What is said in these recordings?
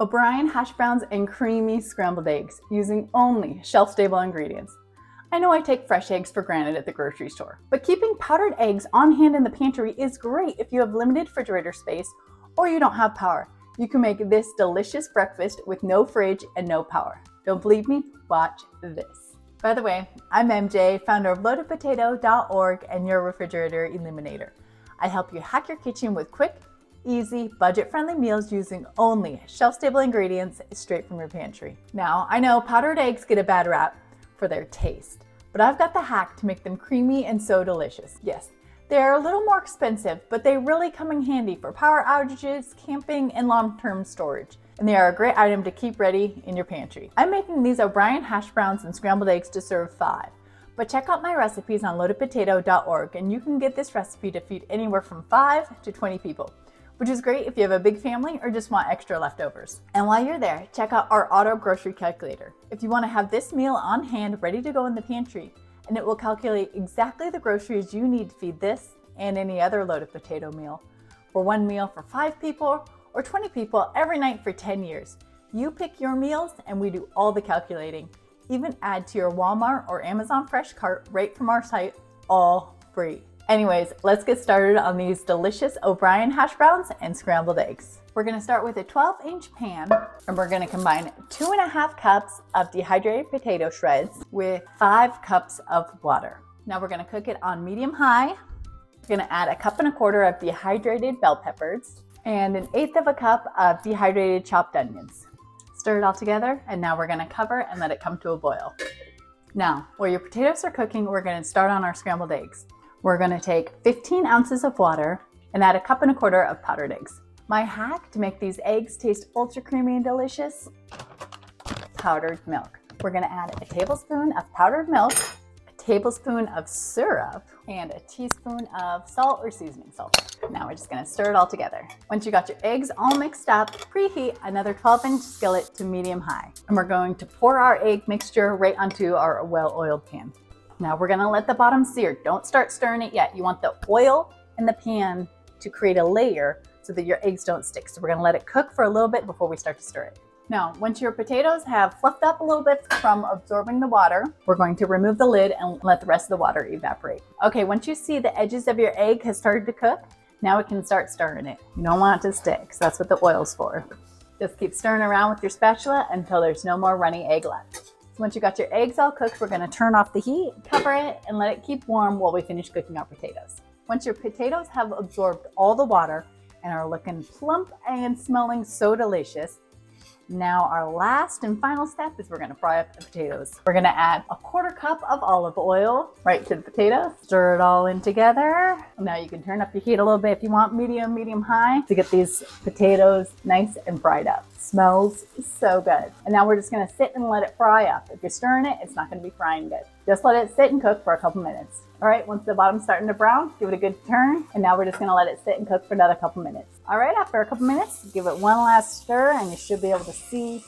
Obrien hash browns and creamy scrambled eggs using only shelf-stable ingredients. I know I take fresh eggs for granted at the grocery store, but keeping powdered eggs on hand in the pantry is great if you have limited refrigerator space or you don't have power. You can make this delicious breakfast with no fridge and no power. Don't believe me? Watch this. By the way, I'm MJ, founder of loadedpotato.org and your Refrigerator Eliminator. I help you hack your kitchen with quick, easy, budget-friendly meals using only shelf-stable ingredients straight from your pantry. Now, I know powdered eggs get a bad rap for their taste, but I've got the hack to make them creamy and so delicious. Yes, they're a little more expensive, but they really come in handy for power outages, camping, and long-term storage. And they are a great item to keep ready in your pantry. I'm making these Obrien hash browns and scrambled eggs to serve 5. But check out my recipes on loadedpotato.org and you can get this recipe to feed anywhere from 5 to 20 people, which is great if you have a big family or just want extra leftovers. And while you're there, check out our auto grocery calculator. If you want to have this meal on hand ready to go in the pantry, and it will calculate exactly the groceries you need to feed this and any other loaded potato meal for one meal for 5 people or 20 people every night for 10 years. You pick your meals and we do all the calculating. Even add to your Walmart or Amazon Fresh cart right from our site, all free. Anyways, let's get started on these delicious Obrien hash browns and scrambled eggs. We're gonna start with a 12-inch pan and we're gonna combine 2.5 cups of dehydrated potato shreds with 5 cups of water. Now we're gonna cook it on medium-high. We're gonna add 1.25 cups of dehydrated bell peppers and 1/8 cup of dehydrated chopped onions. Stir it all together and now we're gonna cover and let it come to a boil. Now, while your potatoes are cooking, we're gonna start on our scrambled eggs. We're gonna take 15 ounces of water and add 1.25 cups of powdered eggs. My hack to make these eggs taste ultra creamy and delicious: powdered milk. We're gonna add a tablespoon of powdered milk, a tablespoon of syrup, and a teaspoon of salt or seasoning salt. Now we're just gonna stir it all together. Once you got your eggs all mixed up, preheat another 12-inch skillet to medium-high. And we're going to pour our egg mixture right onto our well-oiled pan. Now we're gonna let the bottom sear. Don't start stirring it yet. You want the oil in the pan to create a layer so that your eggs don't stick. So we're gonna let it cook for a little bit before we start to stir it. Now, once your potatoes have fluffed up a little bit from absorbing the water, we're going to remove the lid and let the rest of the water evaporate. Okay, once you see the edges of your egg has started to cook, now we can start stirring it. You don't want it to stick, so that's what the oil's for. Just keep stirring around with your spatula until there's no more runny egg left. So once you got your eggs all cooked, we're gonna turn off the heat, cover it, and let it keep warm while we finish cooking our potatoes. Once your potatoes have absorbed all the water and are looking plump and smelling so delicious, now our last and final step is we're gonna fry up the potatoes. We're gonna add 1/4 cup of olive oil right to the potatoes. Stir it all in together. Now you can turn up your heat a little bit if you want, medium-high, to get these potatoes nice and fried up. Smells so good. And now we're just gonna sit and let it fry up. If you're stirring it, it's not gonna be frying good. Just let it sit and cook for a couple minutes. All right, once the bottom's starting to brown, give it a good turn. And now we're just gonna let it sit and cook for another couple minutes. All right, after a couple minutes, give it one last stir and you should be able to see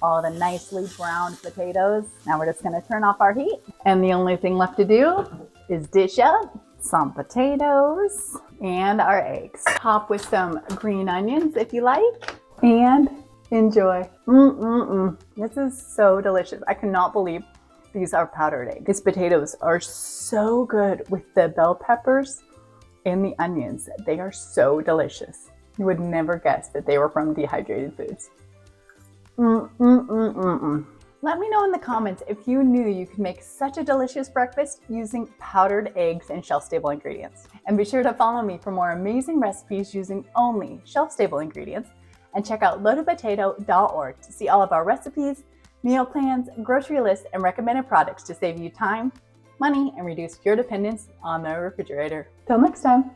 all the nicely browned potatoes. Now we're just gonna turn off our heat. And the only thing left to do is dish up some potatoes and our eggs. Top with some green onions if you like, and enjoy. This is so delicious. I cannot believe these are powdered eggs. These potatoes are so good with the bell peppers and the onions. They are so delicious. You would never guess that they were from Dehydrated Foods. Let me know in the comments if you knew you could make such a delicious breakfast using powdered eggs and shelf-stable ingredients. And be sure to follow me for more amazing recipes using only shelf-stable ingredients. And check out loadedpotato.org to see all of our recipes, meal plans, grocery lists, and recommended products to save you time, money, and reduce your dependence on the refrigerator. Till next time.